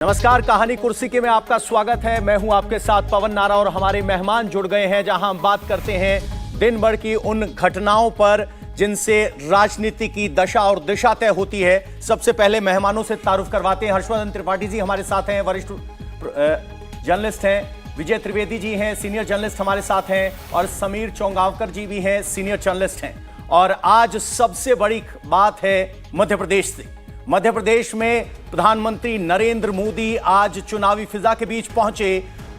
नमस्कार, कहानी कुर्सी के में आपका स्वागत है। मैं हूं आपके साथ पवन नारा और हमारे मेहमान जुड़ गए हैं, जहां हम बात करते हैं दिन भर की उन घटनाओं पर जिनसे राजनीति की दशा और दिशा तय होती है। सबसे पहले मेहमानों से तारुफ करवाते हैं। हर्षवर्धन त्रिपाठी जी हमारे साथ हैं, वरिष्ठ जर्नलिस्ट हैं। विजय त्रिवेदी जी हैं, सीनियर जर्नलिस्ट हमारे साथ हैं। और समीर चौंगावकर जी भी हैं, सीनियर जर्नलिस्ट हैं। और आज सबसे बड़ी बात है मध्य प्रदेश से। मध्य प्रदेश में प्रधानमंत्री नरेंद्र मोदी आज चुनावी फिजा के बीच पहुंचे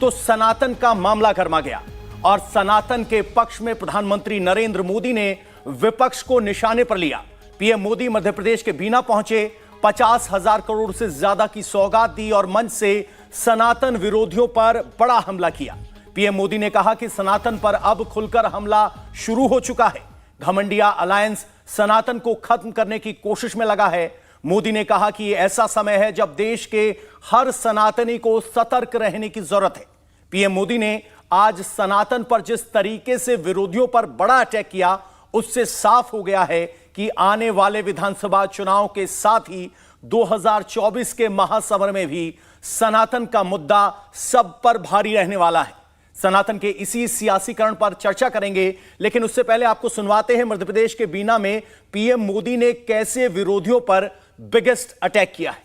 तो सनातन का मामला गर्मा गया और सनातन के पक्ष में प्रधानमंत्री नरेंद्र मोदी ने विपक्ष को निशाने पर लिया। पीएम मोदी मध्य प्रदेश के बीना पहुंचे, 50,000 करोड़ से ज्यादा की सौगात दी और मंच से सनातन विरोधियों पर बड़ा हमला किया। पीएम मोदी ने कहा कि सनातन पर अब खुलकर हमला शुरू हो चुका है। घमंडिया अलायंस सनातन को खत्म करने की कोशिश में लगा है। मोदी ने कहा कि यह ऐसा समय है जब देश के हर सनातनी को सतर्क रहने की जरूरत है। पीएम मोदी ने आज सनातन पर जिस तरीके से विरोधियों पर बड़ा अटैक किया, उससे साफ हो गया है कि आने वाले विधानसभा चुनाव के साथ ही 2024 के महासमर में भी सनातन का मुद्दा सब पर भारी रहने वाला है। सनातन के इसी सियासीकरण पर चर्चा करेंगे, लेकिन उससे पहले आपको सुनवाते हैं मध्य प्रदेश के बीना में पीएम मोदी ने कैसे विरोधियों पर बिगेस्ट अटैक किया है।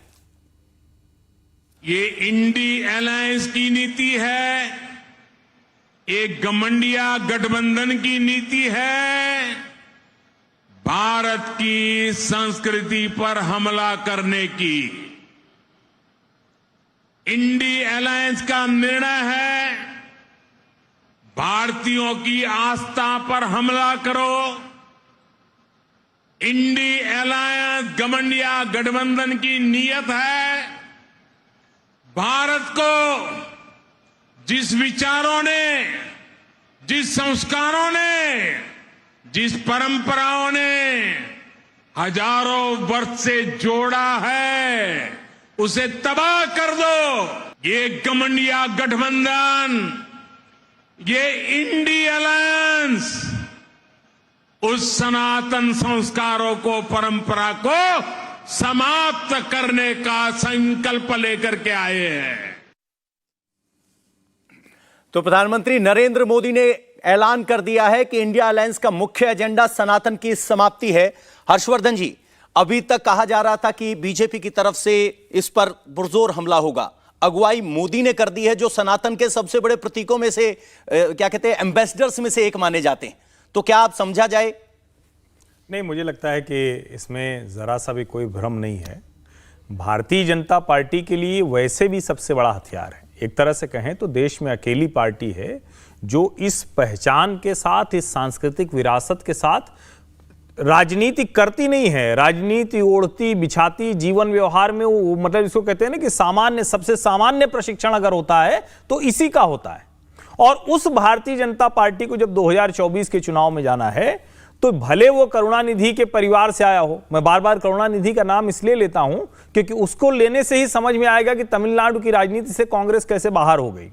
ये इंडी अलायंस की नीति है, एक घमंडिया गठबंधन की नीति है, भारत की संस्कृति पर हमला करने की। इंडी अलायंस का निर्णय है, भारतीयों की आस्था पर हमला करो। इंडी अलायंस घमंडिया गठबंधन की नीयत है, भारत को जिस विचारों ने, जिस संस्कारों ने, जिस परंपराओं ने हजारों वर्ष से जोड़ा है, उसे तबाह कर दो। ये घमंडिया गठबंधन, ये इंडी अलायंस उस सनातन संस्कारों को, परंपरा को समाप्त करने का संकल्प लेकर के आए हैं। तो प्रधानमंत्री नरेंद्र मोदी ने ऐलान कर दिया है कि इंडिया अलायंस का मुख्य एजेंडा सनातन की समाप्ति है। हर्षवर्धन जी, अभी तक कहा जा रहा था कि बीजेपी की तरफ से इस पर पुरजोर हमला होगा। अगुवाई मोदी ने कर दी है, जो सनातन के सबसे बड़े प्रतीकों में से क्या कहते हैं, एम्बेसडर्स में से एक माने जाते हैं। तो क्या आप समझा जाए? नहीं, मुझे लगता है कि इसमें जरा सा भी कोई भ्रम नहीं है। भारतीय जनता पार्टी के लिए वैसे भी सबसे बड़ा हथियार है। एक तरह से कहें तो देश में अकेली पार्टी है जो इस पहचान के साथ, इस सांस्कृतिक विरासत के साथ राजनीति करती नहीं है। राजनीति ओढ़ती बिछाती जीवन व्यवहार में वो, मतलब इसको कहते हैं ना कि सामान्य, सबसे सामान्य प्रशिक्षण अगर होता है तो इसी का होता है। और उस भारतीय जनता पार्टी को जब 2024 के चुनाव में जाना है, तो भले वो करुणानिधि के परिवार से आया हो। मैं बार बार करुणानिधि का नाम इसलिए लेता हूं क्योंकि उसको लेने से ही समझ में आएगा कि तमिलनाडु की राजनीति से कांग्रेस कैसे बाहर हो गई।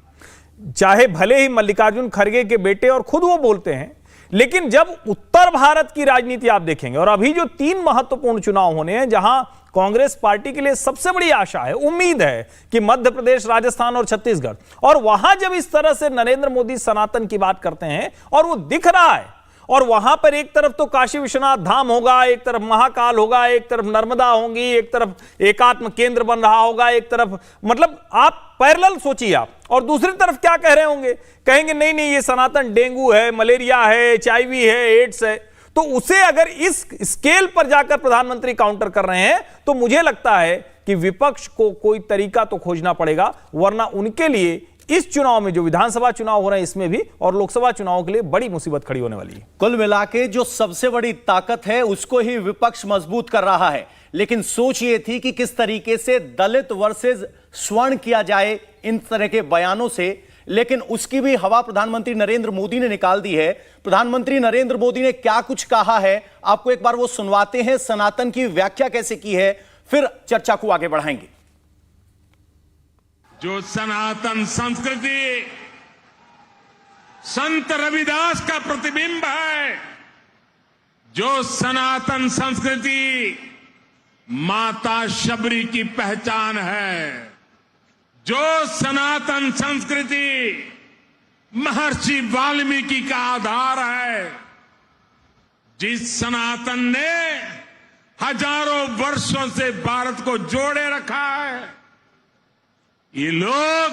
चाहे भले ही मल्लिकार्जुन खड़गे के बेटे, और खुद वो बोलते हैं, लेकिन जब उत्तर भारत की राजनीति आप देखेंगे, और अभी जो 3 महत्वपूर्ण चुनाव होने हैं जहां कांग्रेस पार्टी के लिए सबसे बड़ी आशा है, उम्मीद है कि मध्य प्रदेश, राजस्थान और छत्तीसगढ़, और वहां जब इस तरह से नरेंद्र मोदी सनातन की बात करते हैं और वो दिख रहा है, और वहां पर एक तरफ तो काशी विश्वनाथ धाम होगा, एक तरफ महाकाल होगा, एक तरफ नर्मदा होंगी, एक तरफ एकात्म केंद्र बन रहा होगा, एक तरफ, मतलब आप पैरेलल सोचिए आप, और दूसरी तरफ क्या कह रहे होंगे, कहेंगे नहीं नहीं ये सनातन डेंगू है, मलेरिया है, HIV है, एड्स है। तो उसे अगर इस स्केल पर जाकर प्रधानमंत्री काउंटर कर रहे हैं तो मुझे लगता है कि विपक्ष को कोई तरीका तो खोजना पड़ेगा, वरना उनके लिए इस चुनाव में, जो विधानसभा चुनाव हो रहे हैं इसमें भी, और लोकसभा चुनाव के लिए बड़ी मुसीबत खड़ी होने वाली है। कुल मिलाके जो सबसे बड़ी ताकत है उसको ही विपक्ष मजबूत कर रहा है। लेकिन सोच ये थी कि किस तरीके से दलित वर्सेस स्वर्ण किया जाए इन तरह के बयानों से, लेकिन उसकी भी हवा प्रधानमंत्री नरेंद्र मोदी ने निकाल दी है। प्रधानमंत्री नरेंद्र मोदी ने क्या कुछ कहा है, आपको एक बार वो सुनवाते हैं। सनातन की व्याख्या कैसे की है, फिर चर्चा को आगे बढ़ाएंगे। जो सनातन संस्कृति संत रविदास का प्रतिबिंब है, जो सनातन संस्कृति माता शबरी की पहचान है, जो सनातन संस्कृति महर्षि वाल्मीकि का आधार है, जिस सनातन ने हजारों वर्षों से भारत को जोड़े रखा है, ये लोग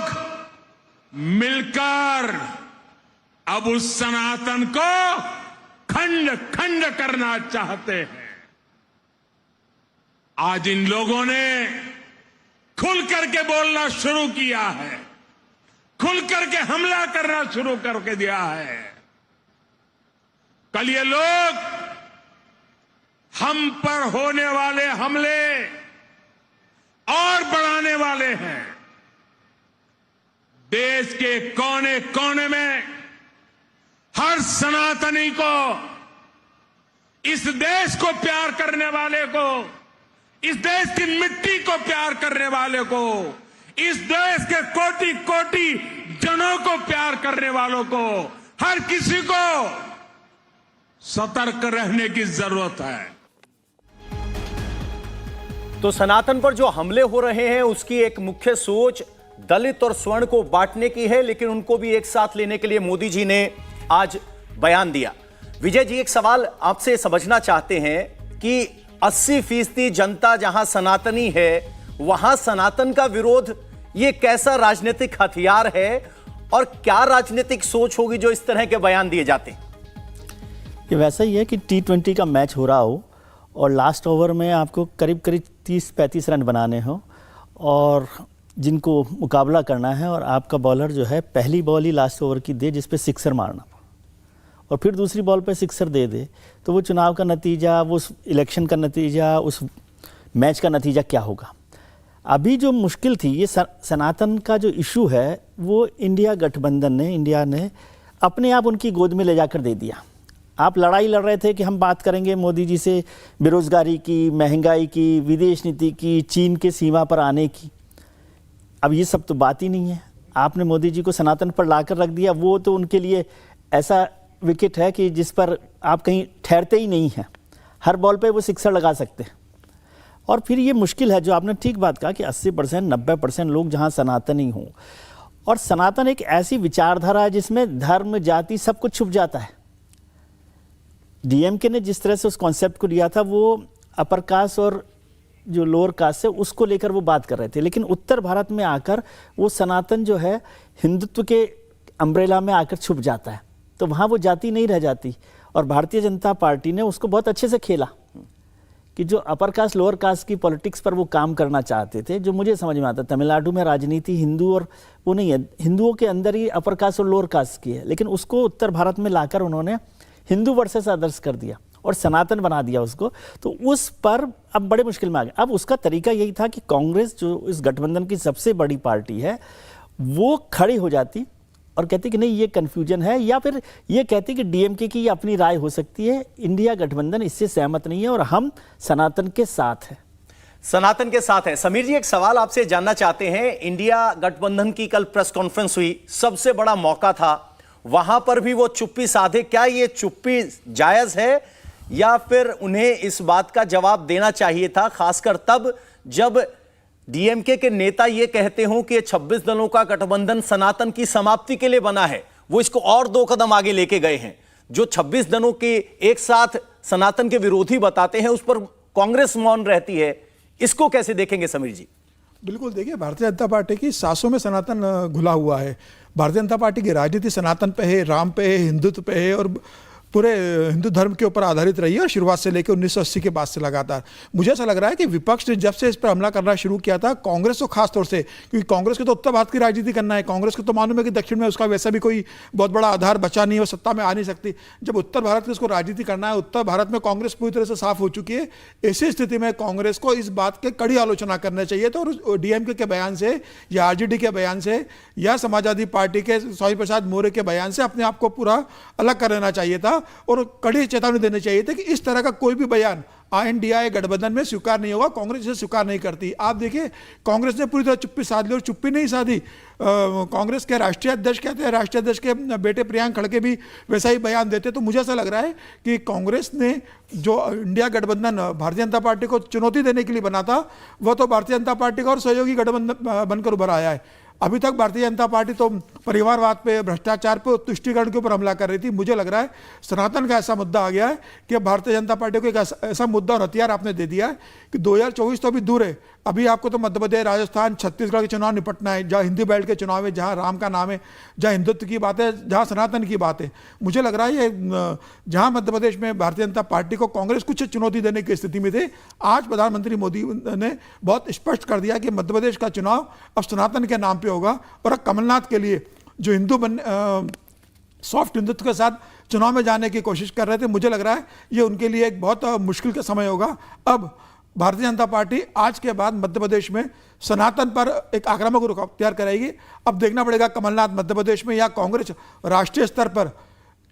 मिलकर अब उस सनातन को खंड खंड करना चाहते हैं। आज इन लोगों ने खुल करके बोलना शुरू किया है, खुल करके हमला करना शुरू करके दिया है। कल ये लोग हम पर होने वाले हमले और बढ़ाने वाले हैं। देश के कोने कोने में हर सनातनी को, इस देश को प्यार करने वाले को, इस देश की मिट्टी को प्यार करने वाले को, इस देश के कोटि कोटि जनों को प्यार करने वालों को, हर किसी को सतर्क रहने की जरूरत है। तो सनातन पर जो हमले हो रहे हैं उसकी एक मुख्य सोच दलित और स्वर्ण को बांटने की है, लेकिन उनको भी एक साथ लेने के लिए मोदी जी ने आज बयान दिया। विजय जी, एक सवाल आपसे समझना चाहते हैं कि 80% जनता जहां सनातनी है वहां सनातन का विरोध ये कैसा राजनीतिक हथियार है और क्या राजनीतिक सोच होगी जो इस तरह के बयान दिए जाते हैं? ये वैसा ही है कि T20 का मैच हो रहा हो और लास्ट ओवर में आपको करीब करीब 30-35 रन बनाने हो और जिनको मुकाबला करना है, और आपका बॉलर जो है पहली बॉल ही लास्ट ओवर की दे जिस पे सिक्सर मारना और फिर दूसरी बॉल पे सिक्सर दे दे, तो वो चुनाव का नतीजा, वो उस इलेक्शन का नतीजा, उस मैच का नतीजा क्या होगा। अभी जो मुश्किल थी, ये सनातन का जो इशू है वो इंडिया ने अपने आप उनकी गोद में ले जाकर दे दिया। आप लड़ाई लड़ रहे थे कि हम बात करेंगे मोदी जी से बेरोजगारी की, महंगाई की, विदेश नीति की, चीन के सीमा पर आने की। अब ये सब तो बात ही नहीं है। आपने मोदी जी को सनातन पर लाकर रख दिया। वो तो उनके लिए ऐसा विकेट है कि जिस पर आप कहीं ठहरते ही नहीं हैं, हर बॉल पे वो सिक्सर लगा सकते हैं। और फिर ये मुश्किल है, जो आपने ठीक बात कहा कि 80% 90% लोग जहाँ सनातनी हों, और सनातन एक ऐसी विचारधारा है जिसमें धर्म, जाति सब कुछ छुप जाता है। डीएमके ने जिस तरह से उस कॉन्सेप्ट को लिया था, वो अपर कास्ट और जो लोअर कास्ट है उसको लेकर वो बात कर रहे थे, लेकिन उत्तर भारत में आकर वो सनातन जो है हिंदुत्व के अम्ब्रेला में आकर छुप जाता है, तो वहाँ वो जाति नहीं रह जाती। और भारतीय जनता पार्टी ने उसको बहुत अच्छे से खेला कि जो अपर कास्ट लोअर कास्ट की पॉलिटिक्स पर वो काम करना चाहते थे, जो मुझे समझ में आता है तमिलनाडु में राजनीति हिंदू और वो नहीं है, हिंदुओं के अंदर ही अपर कास्ट और लोअर कास्ट की है, लेकिन उसको उत्तर भारत में लाकर उन्होंने हिंदू वर्सेस अदर्स कर दिया और सनातन बना दिया उसको। तो उस पर अब बड़े मुश्किल में आ गए। अब उसका तरीका यही था कि कांग्रेस जो इस गठबंधन की सबसे बड़ी पार्टी है वो खड़ी हो जाती और कहती कि नहीं ये कन्फ्यूजन है, या फिर ये कहती कि डीएमके की अपनी राय हो सकती है, इंडिया गठबंधन इससे सहमत नहीं है और हम सनातन के साथ हैं। सनातन के साथ है। समीर जी, एक सवाल आपसे जानना चाहते हैं। इंडिया गठबंधन की कल प्रेस कॉन्फ्रेंस हुई, सबसे बड़ा मौका था, वहां पर भी वो चुप्पी साधे। क्या ये चुप्पी जायज है या फिर उन्हें इस बात का जवाब देना चाहिए था, खासकर तब जब डीएमके के नेता ये कहते हों कि 26 दलों का गठबंधन सनातन की समाप्ति के लिए बना है, वो इसको और 2 कदम आगे लेके गए हैं। जो 26 दलों के एक साथ सनातन के विरोधी बताते हैं उस पर कांग्रेस मौन रहती है, इसको कैसे देखेंगे समीर जी? बिल्कुल, देखिए भारतीय जनता पार्टी की सांसों में सनातन घुला हुआ है। भारतीय जनता पार्टी की राजनीति सनातन पे है, राम पे है, हिंदुत्व पे है और पूरे हिंदू धर्म के ऊपर आधारित रही है, और शुरुआत से लेकर 1980 के बाद से लगातार। मुझे ऐसा लग रहा है कि विपक्ष ने जब से इस पर हमला करना शुरू किया था, कांग्रेस को खास तौर से, क्योंकि कांग्रेस को तो उत्तर भारत की राजनीति करना है, कांग्रेस को तो मालूम है कि दक्षिण में उसका वैसा भी कोई बहुत बड़ा आधार बचा नहीं है, वो सत्ता में आ नहीं सकती। जब उत्तर भारत की उसको राजनीति करना है, उत्तर भारत में कांग्रेस पूरी तरह से साफ हो चुकी है, ऐसी स्थिति में कांग्रेस को इस बात की कड़ी आलोचना करना चाहिए था और डीएमके के बयान से या आरजेडी के बयान से या समाजवादी पार्टी के स्वामी प्रसाद मौर्य के बयान से अपने आप को पूरा अलग कर लेना चाहिए था और कड़ी चेतावनी देनी चाहिए थी कि इस तरह का कोई भी बयान INDI गठबंधन में स्वीकार नहीं होगा, कांग्रेस इसे स्वीकार नहीं करती। आप देखिए कांग्रेस ने पूरी तरह चुप्पी साध ली, और चुप्पी नहीं साधी, कांग्रेस के राष्ट्रीय अध्यक्ष कहते हैं, राष्ट्रीय अध्यक्ष के बेटे प्रियांक खड़गे भी वैसा ही बयान देते। तो मुझे ऐसा लग रहा है कि कांग्रेस ने जो इंडिया गठबंधन भारतीय जनता पार्टी को चुनौती देने के लिए बना था, वह तो भारतीय जनता पार्टी का और सहयोगी गठबंधन बनकर उभर आया है। अभी तक भारतीय जनता पार्टी तो परिवारवाद पे, भ्रष्टाचार पे, तुष्टीकरण के ऊपर हमला कर रही थी। मुझे लग रहा है सनातन का ऐसा मुद्दा आ गया है कि अब भारतीय जनता पार्टी को एक ऐसा मुद्दा और हथियार आपने दे दिया है कि 2024 तो अभी दूर है, अभी आपको तो मध्य प्रदेश, राजस्थान, छत्तीसगढ़ के चुनाव निपटना है, जहाँ हिंदी बेल्ट के चुनाव है, जहाँ राम का नाम है, जहाँ हिंदुत्व की बात है, जहाँ सनातन की बात है। मुझे लग रहा है ये जहाँ मध्य प्रदेश में भारतीय जनता पार्टी को कांग्रेस कुछ चुनौती देने की स्थिति में थे, आज प्रधानमंत्री मोदी ने बहुत स्पष्ट कर दिया कि मध्य प्रदेश का चुनाव अब सनातन के नाम पर होगा। और कमलनाथ के लिए जो सॉफ्ट हिंदुत्व के साथ चुनाव में जाने की कोशिश कर रहे थे, मुझे लग रहा है ये उनके लिए एक बहुत मुश्किल का समय होगा। अब भारतीय जनता पार्टी आज के बाद मध्य प्रदेश में सनातन पर एक आक्रामक रुख अख्तियार करेगी। अब देखना पड़ेगा कमलनाथ मध्य प्रदेश में या कांग्रेस राष्ट्रीय स्तर पर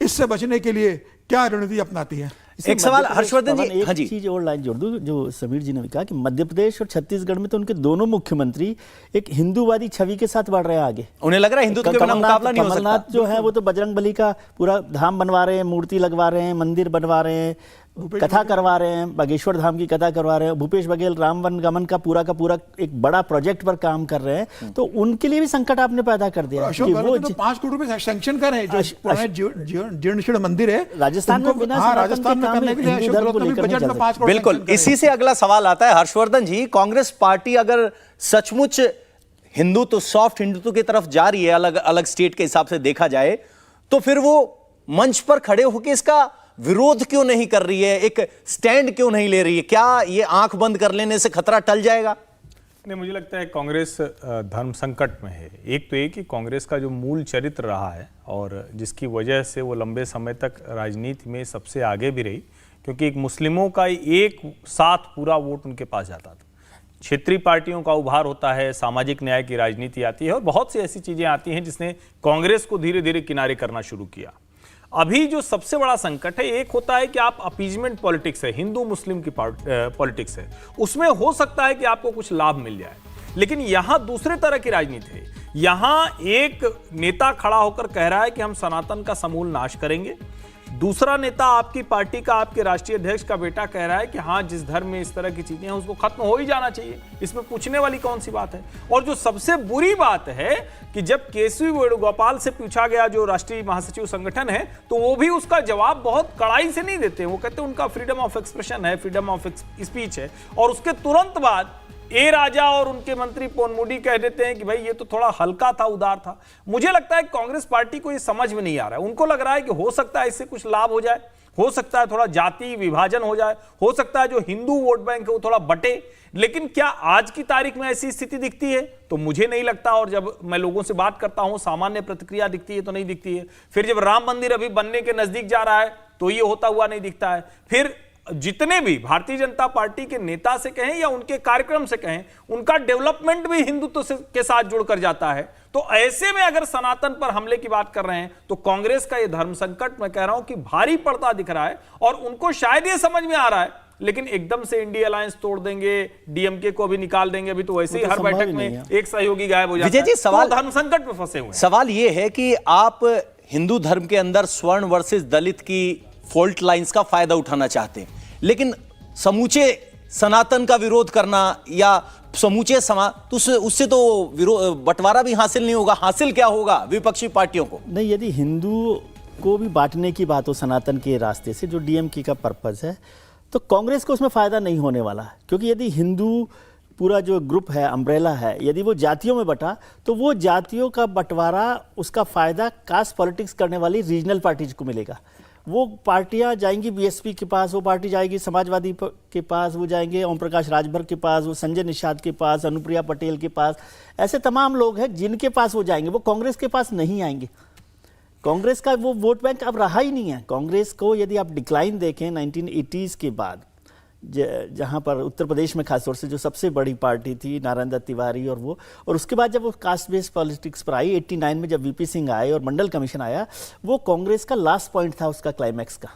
इससे बचने के लिए क्या रणनीति अपनाती है। एक सवाल हर्षवर्धन जी, हाँ जी, एक चीज और लाइन जोड़ दूं, जो समीर जी ने भी कहा कि मध्य प्रदेश और छत्तीसगढ़ में तो उनके दोनों मुख्यमंत्री एक हिंदूवादी छवि के साथ बढ़ रहे हैं आगे। उन्हें लग रहा है हिंदुत्व के बिना मुकाबला नहीं हो सकता। कमलनाथ जो है वो तो बजरंगबली का पूरा धाम बनवा रहे हैं, मूर्ति लगवा रहे हैं, मंदिर बनवा रहे हैं, कथा करवा रहे हैं, बागेश्वर धाम की कथा करवा रहे हैं। भूपेश बघेल राम वन गमन का पूरा एक बड़ा प्रोजेक्ट पर काम कर रहे हैं। तो उनके लिए भी संकट आपने पैदा कर दिया कि वो 5 करोड़ रुपए सैंक्शन कर रहे हैं, जो जीर्ण मंदिर है राजस्थान में बिना राजस्थान में करने के लिए अशोक गहलोत ने बजट में 5 करोड़। बिल्कुल, इसी से अगला सवाल आता है हर्षवर्धन जी, कांग्रेस पार्टी अगर सचमुच हिंदुत्व, सॉफ्ट हिंदुत्व की तरफ जा रही है, अलग अलग स्टेट के हिसाब से देखा जाए, तो फिर वो मंच पर खड़े होकर इसका विरोध क्यों नहीं कर रही है, एक स्टैंड क्यों नहीं ले रही है? क्या ये आंख बंद कर लेने से खतरा टल जाएगा? नहीं, मुझे लगता है कांग्रेस धर्म संकट में है। एक तो ये कि कांग्रेस का जो मूल चरित्र रहा है और जिसकी वजह से वो लंबे समय तक राजनीति में सबसे आगे भी रही, क्योंकि एक मुस्लिमों का एक साथ पूरा वोट उनके पास जाता था। क्षेत्रीय पार्टियों का उभार होता है, सामाजिक न्याय की राजनीति आती है और बहुत सी ऐसी चीजें आती हैं जिसने कांग्रेस को धीरे धीरे किनारे करना शुरू किया। अभी जो सबसे बड़ा संकट है, एक होता है कि आप अपीजमेंट पॉलिटिक्स है, हिंदू मुस्लिम की पॉलिटिक्स है, उसमें हो सकता है कि आपको कुछ लाभ मिल जाए, लेकिन यहां दूसरे तरह की राजनीति है। यहां एक नेता खड़ा होकर कह रहा है कि हम सनातन का समूल नाश करेंगे, दूसरा नेता आपकी पार्टी का, आपके राष्ट्रीय अध्यक्ष का बेटा कह रहा है कि हाँ, जिस धर्म में इस तरह की चीजें हैं उसको खत्म हो ही जाना चाहिए, इसमें पूछने वाली कौन सी बात है। और जो सबसे बुरी बात है कि जब केसरी वेणुगोपाल से पूछा गया, जो राष्ट्रीय महासचिव संगठन है, तो वो भी उसका जवाब बहुत कड़ाई से नहीं देते। वो कहते हैं उनका फ्रीडम ऑफ एक्सप्रेशन है, फ्रीडम ऑफ स्पीच है, और उसके तुरंत बाद ए राजा और उनके मंत्री पोनमुडी कह देते हैं कि भाई ये तो थोड़ा हल्का था, उदार था। मुझे लगता है कांग्रेस पार्टी को ये समझ में नहीं आ रहा है। उनको लग रहा है कि हो सकता है इससे कुछ लाभ हो जाए, हो सकता है थोड़ा जाति विभाजन हो जाए, हो सकता है जो हिंदू वोट बैंक है वो थोड़ा बटे, लेकिन क्या आज की तारीख में ऐसी स्थिति दिखती है? तो मुझे नहीं लगता। और जब मैं लोगों से बात करता हूं, सामान्य प्रतिक्रिया दिखती है तो नहीं दिखती है। फिर जब राम मंदिर अभी बनने के नजदीक जा रहा है तो ये होता हुआ नहीं दिखता है। फिर जितने भी भारतीय जनता पार्टी के नेता से कहें या उनके कार्यक्रम से कहें, उनका डेवलपमेंट भी हिंदुत्व के साथ जुड़कर जाता है। तो ऐसे में अगर सनातन पर हमले की बात कर रहे हैं तो कांग्रेस का यह धर्म संकट, मैं कह रहा हूं कि भारी पड़ता दिख रहा है, और उनको शायद यह समझ में आ रहा है, लेकिन एकदम से इंडिया अलायंस तोड़ देंगे, डीएमके को भी निकाल देंगे, अभी तो वैसे ही हर बैठक में एक सहयोगी गायब हो जाता है। विजय जी, सवाल धर्म संकट में फंसे हुए हैं। सवाल यह है कि आप हिंदू धर्म के अंदर स्वर्ण वर्सेस दलित की फॉल्ट लाइंस का फायदा उठाना चाहते हैं, लेकिन समूचे सनातन का विरोध करना या समूचे तो उससे तो बंटवारा भी हासिल नहीं होगा। हासिल क्या होगा विपक्षी पार्टियों को? नहीं, यदि हिंदू को भी बांटने की बात हो सनातन के रास्ते से, जो डीएमके का पर्पस है, तो कांग्रेस को उसमें फायदा नहीं होने वाला है। क्योंकि यदि हिंदू पूरा जो ग्रुप है, अम्ब्रेला है, यदि वो जातियों में बटा, तो वो जातियों का बंटवारा, उसका फायदा कास्ट पॉलिटिक्स करने वाली रीजनल पार्टीज को मिलेगा। वो पार्टियां जाएंगी बीएसपी के पास, वो पार्टी जाएगी समाजवादी के पास, वो जाएंगे ओम प्रकाश राजभर के पास, वो संजय निषाद के पास, अनुप्रिया पटेल के पास। ऐसे तमाम लोग हैं जिनके पास वो जाएंगे, वो कांग्रेस के पास नहीं आएंगे। कांग्रेस का वो वोट बैंक अब रहा ही नहीं है। कांग्रेस को यदि आप डिक्लाइन देखें 1980s के बाद, जहां पर उत्तर प्रदेश में खासतौर से जो सबसे बड़ी पार्टी थी नारायण दत्त तिवारी और उसके बाद जब वो कास्ट बेस्ड पॉलिटिक्स पर आई 89 में, जब वीपी सिंह आए और मंडल कमीशन आया, वो कांग्रेस का लास्ट पॉइंट था उसका क्लाइमैक्स का।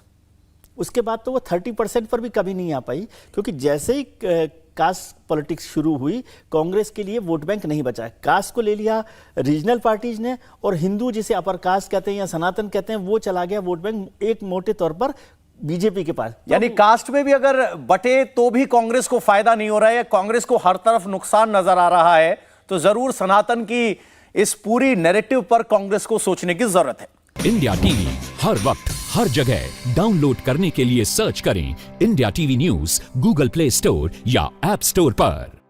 उसके बाद तो वो 30% पर भी कभी नहीं आ पाई, क्योंकि जैसे ही कास्ट पॉलिटिक्स शुरू हुई, कांग्रेस के लिए वोट बैंक नहीं बचा। कास्ट को ले लिया रीजनल पार्टीज ने, और हिंदू जिसे अपर कास्ट कहते हैं या सनातन कहते हैं, वो चला गया वोट बैंक एक मोटे तौर पर बीजेपी के पास। यानी कास्ट में भी अगर बटे तो भी कांग्रेस को फायदा नहीं हो रहा है, कांग्रेस को हर तरफ नुकसान नजर आ रहा है, तो जरूर सनातन की इस पूरी नैरेटिव पर कांग्रेस को सोचने की जरूरत है। इंडिया टीवी हर वक्त हर जगह डाउनलोड करने के लिए सर्च करें India TV news Google play store या ऐप स्टोर पर।